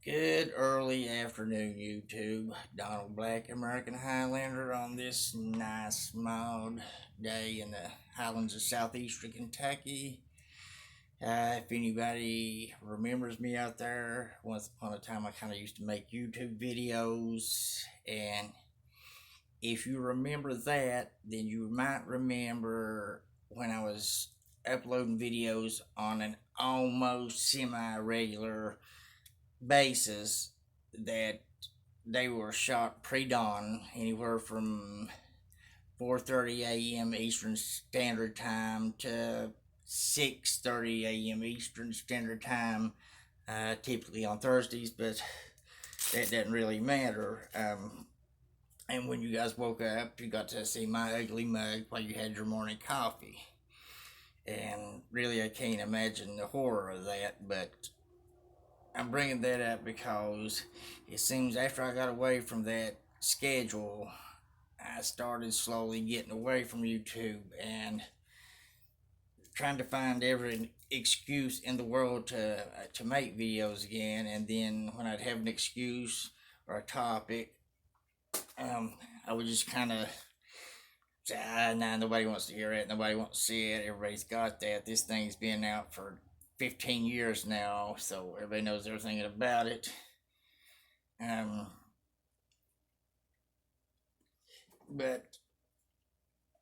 Good early afternoon, YouTube. Donald Black, American Highlander, on this nice mild day in the highlands of southeastern Kentucky. If anybody remembers me out there, once upon a time I kind of used to make YouTube videos, and if you remember that, then you might remember when I was uploading videos on an almost semi regular basis that they were shot pre-dawn, anywhere from 4:30 a.m. Eastern Standard Time to 6:30 a.m. Eastern Standard Time, typically on Thursdays, but that doesn't really matter. And when you guys woke up, you got to see my ugly mug while you had your morning coffee. And really, I can't imagine the horror of that, but I'm bringing that up because it seems after I got away from that schedule, I started slowly getting away from YouTube and trying to find every excuse in the world to make videos again. And then when I'd have an excuse or a topic, I would just kind of say, nah, nobody wants to hear it, nobody wants to see it, everybody's got that. This thing's been out for 15 years now, so everybody knows everything about it. Um, but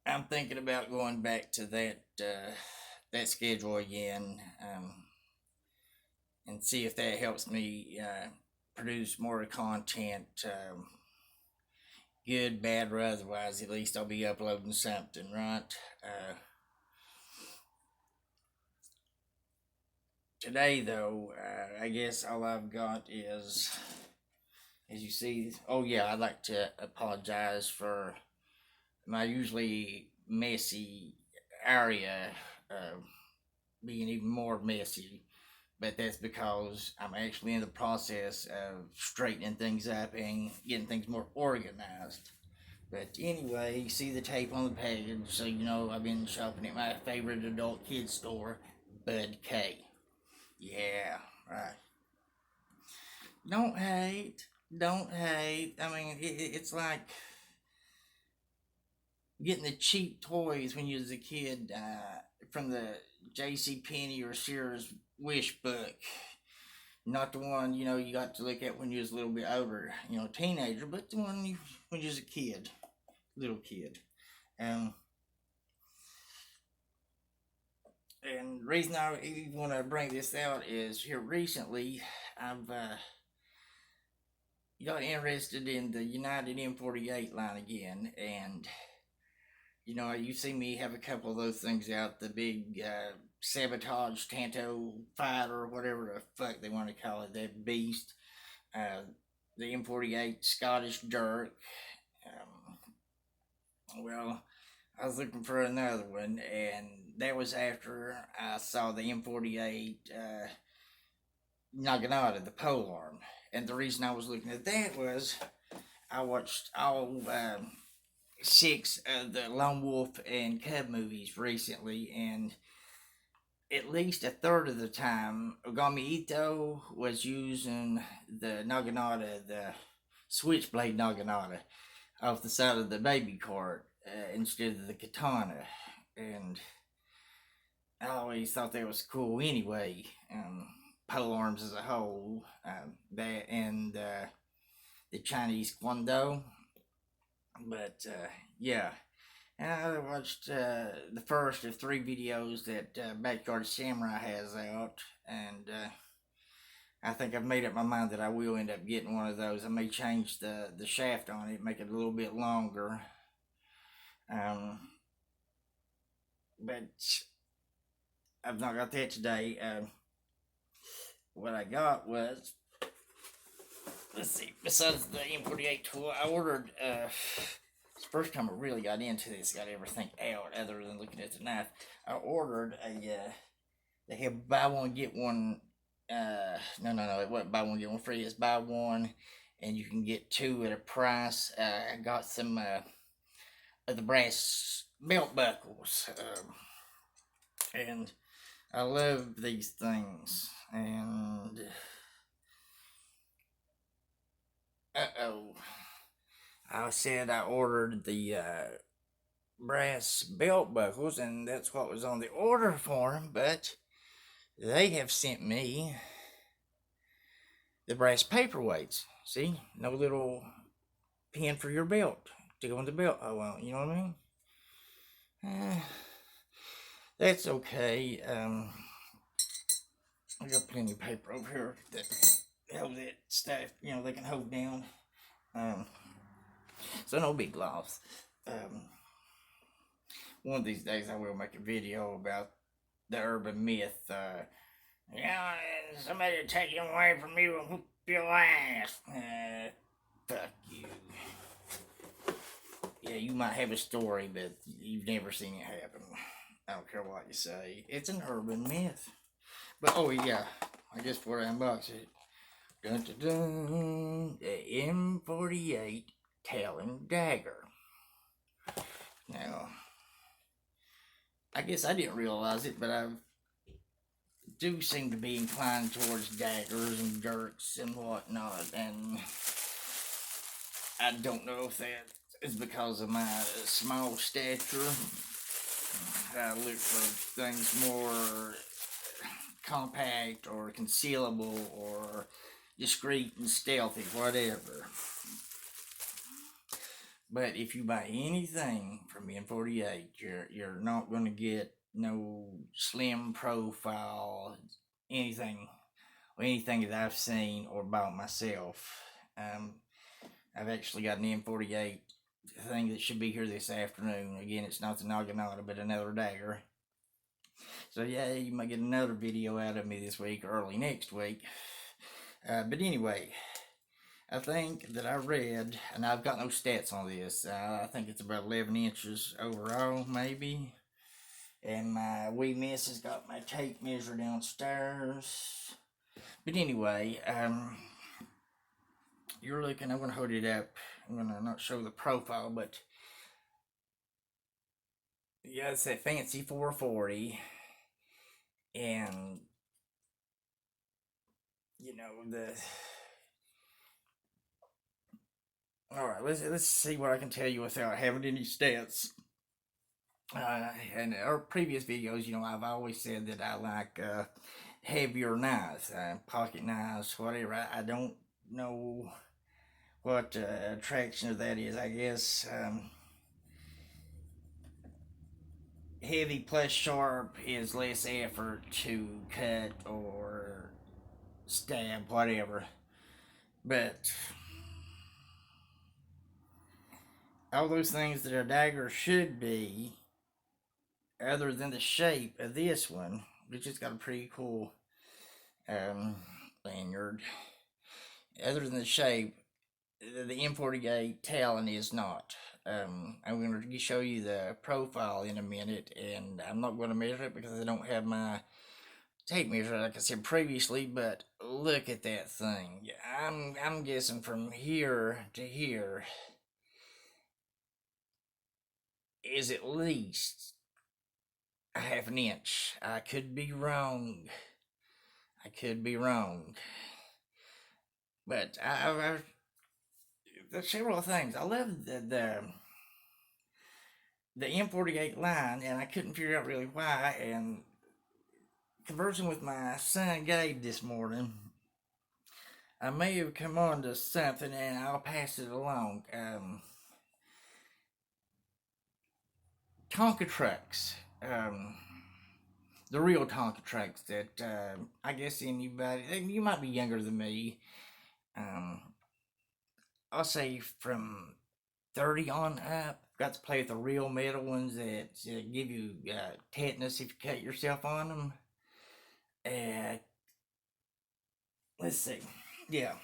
I'm thinking about going back to that schedule again, and see if that helps me produce more content, good, bad, or otherwise. At least I'll be uploading something, right? Today, though, I guess all I've got is, as you see. Oh yeah, I'd like to apologize for my usually messy area being even more messy, but that's because I'm actually in the process of straightening things up and getting things more organized. But anyway, you see the tape on the page, so you know I've been shopping at my favorite adult kids store, Bud K. Yeah, right. Don't hate. Don't hate. I mean, it's like getting the cheap toys when you was a kid, from the J.C. Penney or Sears wish book. Not the one you got to look at when you was a little bit older, teenager, but the one when you was a kid, little kid. Um, and the reason I even want to bring this out is here recently I've got interested in the United M48 line again, and you see me have a couple of those things out, the big sabotage Tanto fighter, or whatever the fuck they want to call it, that beast, uh, the M48 Scottish Dirk. Well, I was looking for another one, and that was after I saw the M48 Naginata, the polearm. And the reason I was looking at that was I watched all six of the Lone Wolf and Cub movies recently, and at least a third of the time, Ogami Ito was using the Naginata, the switchblade Naginata, off the side of the baby cart, instead of the katana. And I always thought that was cool anyway. Pole arms as a whole, that and the Chinese Kwando. But yeah, and I watched the first of three videos that Backyard Samurai has out, and I think I've made up my mind that I will end up getting one of those. I may change the shaft on it, make it a little bit longer. Um, but I've not got that today. What I got was, let's see, besides the M48 tool, I ordered, it's the first time I really got into this, got everything out other than looking at the knife. I ordered they have buy one, get one, no, it wasn't buy one, get one free, it's buy one, and you can get two at a price. I got some, of the brass belt buckles, and I love these things, and Uh-oh. I said I ordered the brass belt buckles, and that's what was on the order form, but they have sent me the brass paperweights. See? No little pin for your belt to go in the belt. Oh, well, you know what I mean? That's okay. I got plenty of paper over here that hold that stuff, they can hold down. So no big loss. One of these days I will make a video about the urban myth. Somebody will take him away from you and whoop your ass. Fuck you. Yeah, you might have a story, but you've never seen it happen. I don't care what you say. It's an urban myth. But, oh yeah, I guess before I unbox it, dun dun dun, the M48 Talon Dagger. Now, I guess I didn't realize it, but I do seem to be inclined towards daggers and dirks and whatnot, and I don't know if that is because of my small stature. I look for things more compact or concealable or discreet and stealthy, whatever. But if you buy anything from M48, you're not going to get no slim profile, anything that I've seen or bought myself. I've actually got an M48 thing that should be here this afternoon. Again, it's not the Naginata, but another dagger. So yeah, you might get another video out of me this week, early next week. But anyway, I think that I read, and I've got no stats on this, I think it's about 11 inches overall, maybe. And my wee miss has got my tape measure downstairs. But anyway, you're looking, I'm going to hold it up. I'm going to not show the profile, but yeah, it's that fancy 440. And, Alright, let's see what I can tell you without having any stats. In our previous videos, I've always said that I like heavier knives, pocket knives, whatever. I don't know what attraction of that is. I guess heavy plus sharp is less effort to cut or stab, whatever. But all those things that a dagger should be, other than the shape of this one, which has got a pretty cool lanyard, other than the shape, the M48 Talon is not. I'm going to show you the profile in a minute, and I'm not going to measure it because I don't have my tape measure like I said previously, but look at that thing. I'm guessing from here to here is at least a half an inch. I could be wrong. But there's several things. I love the M48 line, and I couldn't figure out really why. And conversing with my son Gabe this morning, I may have come on to something, and I'll pass it along. Tonka trucks. The real Tonka trucks that I guess anybody, you might be younger than me. I'll say from 30 on up, got to play with the real metal ones that give you tetanus if you cut yourself on them. Let's see. Yeah.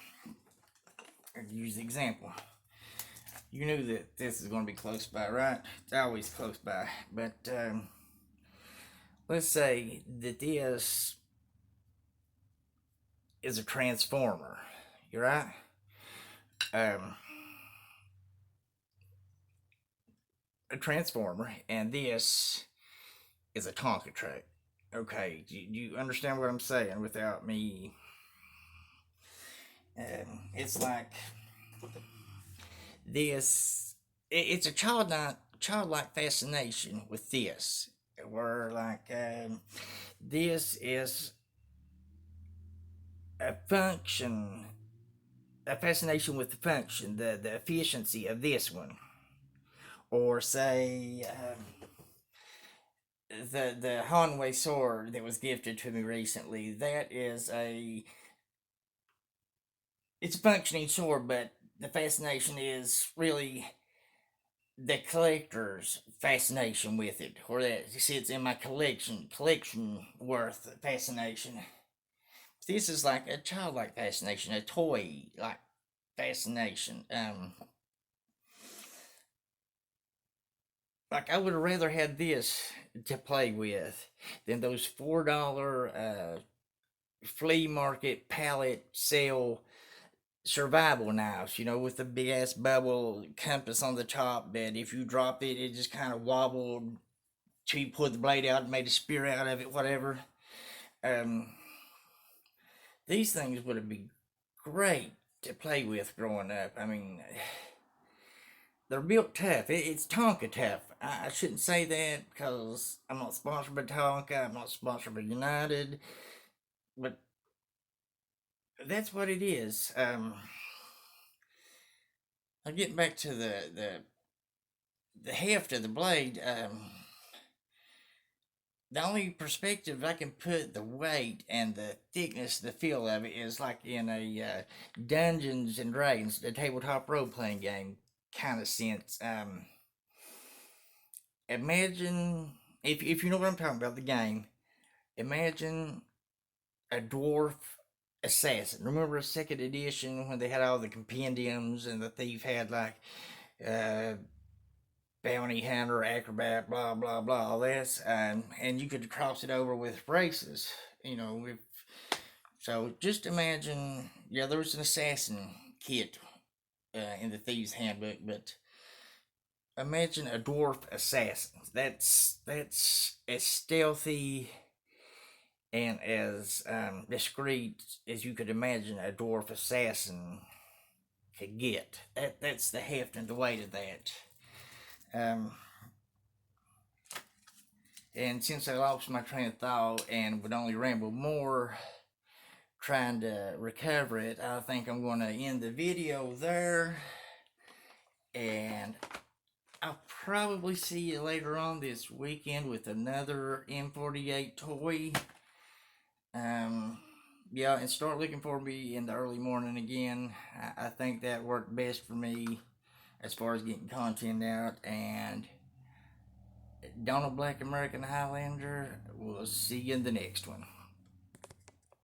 I'll use the example. You knew that this is going to be close by, right? It's always close by. But let's say that this is a transformer. You're right? A transformer, and this is a Tonka truck. Okay, do you understand what I'm saying without me? It's like this, it's a childlike fascination with this, where like this is a function, a fascination with the function, the efficiency of this one, or say the Hanwei sword that was gifted to me recently. That is it's a functioning sword, but the fascination is really the collector's fascination with it, or that sits in my collection worth fascination. This is like a childlike fascination, a toy like fascination. Like I would have rather had this to play with than those $4 flea market pallet sale survival knives, with the big ass bubble compass on the top that if you drop it, it just kind of wobbled till you pulled the blade out and made a spear out of it, whatever. Um, these things would have been great to play with growing up. I mean, they're built tough. It's Tonka tough. I shouldn't say that because I'm not sponsored by Tonka. I'm not sponsored by United, but that's what it is. I get back to the heft of the blade. The only perspective I can put the weight and the thickness, the feel of it is like in a Dungeons and Dragons, a tabletop role playing game kind of sense. Imagine if you know what I'm talking about, the game. Imagine a dwarf assassin. Remember second edition when they had all the compendiums and the thief had like uh, bounty hunter, acrobat, blah blah blah, all this, and you could cross it over with races. If, so just imagine, yeah, there was an assassin kit in the thieves' handbook, but imagine a dwarf assassin. That's as stealthy and as discreet as you could imagine a dwarf assassin could get. That's the heft and the weight of that. Um, and since I lost my train of thought and would only ramble more trying to recover it, I think I'm going to end the video there. And I'll probably see you later on this weekend with another M48 toy. Yeah, and start looking for me in the early morning again. I think that worked best for me as far as getting content out. And Donald Black American Highlander, we'll see you in the next one.